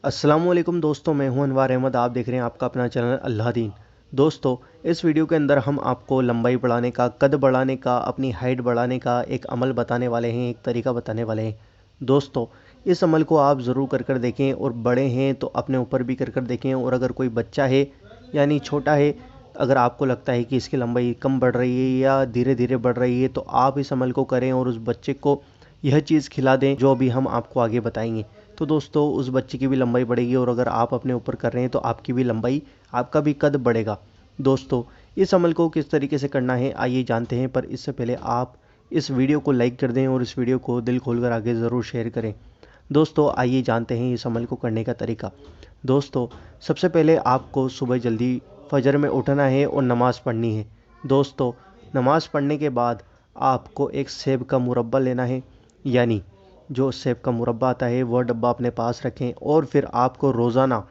अस्सलामुअलैकुम दोस्तों, मैं हूं अनवार अहमद। आप देख रहे हैं आपका अपना चैनल अल्लाह दीन। दोस्तों, इस वीडियो के अंदर हम आपको लंबाई बढ़ाने का, कद बढ़ाने का, अपनी हाइट बढ़ाने का एक अमल बताने वाले हैं, एक तरीका बताने वाले हैं। दोस्तों, इस अमल को आप ज़रूर कर देखें और बड़े हैं तो अपने ऊपर भी कर देखें, और अगर कोई बच्चा है यानी छोटा है, अगर आपको लगता है कि इसकी लंबाई कम बढ़ रही है या धीरे धीरे बढ़ रही है, तो आप इस अमल को करें और उस बच्चे को यह चीज़ खिला दें जो अभी हम आपको आगे बताएंगे। तो दोस्तों, उस बच्चे की भी लंबाई बढ़ेगी, और अगर आप अपने ऊपर कर रहे हैं तो आपकी भी लंबाई, आपका भी कद बढ़ेगा। दोस्तों, इस अमल को किस तरीके से करना है आइए जानते हैं, पर इससे पहले आप इस वीडियो को लाइक कर दें और इस वीडियो को दिल खोलकर आगे ज़रूर शेयर करें। दोस्तों, आइए जानते हैं इस अमल को करने का तरीका। दोस्तों, सबसे पहले आपको सुबह जल्दी फजर में उठना है और नमाज़ पढ़नी है। दोस्तों, नमाज़ पढ़ने के बाद आपको एक सेब का मुरब्बा लेना है, यानी जो सेब का मुरब्बा आता है वह डब्बा अपने पास रखें, और फिर आपको रोज़ाना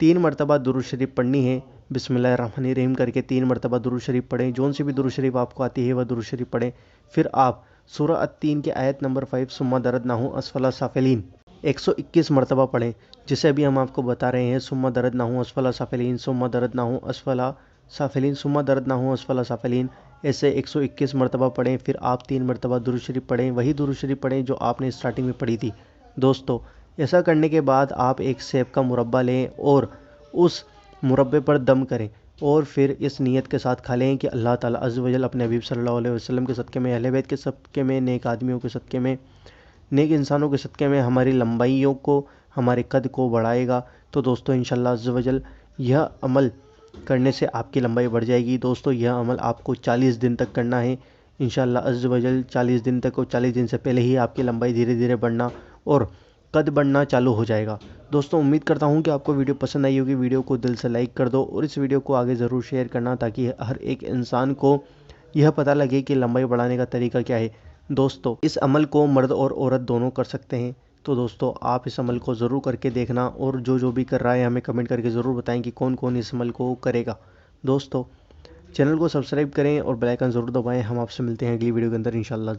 3 मरतबा दुरूद शरीफ पढ़नी है। बिस्मिल्लाहिर्रहमानिर्रहीम करके 3 मरतबा दुरूद शरीफ पढ़ें। जौन सी भी दुरूद शरीफ आपको आती है वह दुरूद शरीफ पढ़ें। फिर आप सूरह अत्तीन की आयत नंबर 5 सुम्मा दरदनाहु अस्फला साफिलीन 121 मरतबा पढ़ें, जिसे अभी हम आपको बता रहे हैं। सुम्मा दरदनाहु अस्फला साफिलीन, सुम्मा दरदनाहु अस्फला साफिलीन, सुम्मा दरदनाहु अस्फला साफिलीन, ऐसे 121 मरतबा पढ़ें। फिर आप 3 मरतबा दुरूद शरीफ पढ़ें, वही दुरूद शरीफ पढ़ें जो आपने स्टार्टिंग में पढ़ी थी। दोस्तों, ऐसा करने के बाद आप एक सेब का मुरब्बा लें और उस मुरब्बे पर दम करें, और फिर इस नीयत के साथ खा लें कि अल्लाह ताला अज़्ज़ व जल अपने हबीब सल्लल्लाहु अलैहि वसल्लम के सदक़े में, अहले बैत के सदक़े में, नेक आदमियों के सदक़े में, नेक इंसानों के सदक़े में हमारी लंबाइयों को, हमारे कद को बढ़ाएगा। तो दोस्तों, इंशाअल्लाह अज़्ज़ व जल यह अमल करने से आपकी लंबाई बढ़ जाएगी। दोस्तों, यह अमल आपको 40 दिन तक करना है। इंशाअल्लाह अज़्ज़ व जल 40 दिन तक, और 40 दिन से पहले ही आपकी लंबाई धीरे धीरे बढ़ना और कद बढ़ना चालू हो जाएगा। दोस्तों, उम्मीद करता हूँ कि आपको वीडियो पसंद आई होगी। वीडियो को दिल से लाइक कर दो और इस वीडियो को आगे ज़रूर शेयर करना, ताकि हर एक इंसान को यह पता लगे कि लंबाई बढ़ाने का तरीका क्या है। दोस्तों, इस अमल को मर्द और औरत दोनों कर सकते हैं। तो दोस्तों, आप इस अमल को ज़रूर करके देखना, और जो भी कर रहा है हमें कमेंट करके ज़रूर बताएं कि कौन कौन इस अमल को करेगा। दोस्तों, चैनल को सब्सक्राइब करें और बेल आइकन ज़रूर दबाएं। हम आपसे मिलते हैं अगली वीडियो के अंदर इंशाअल्लाह।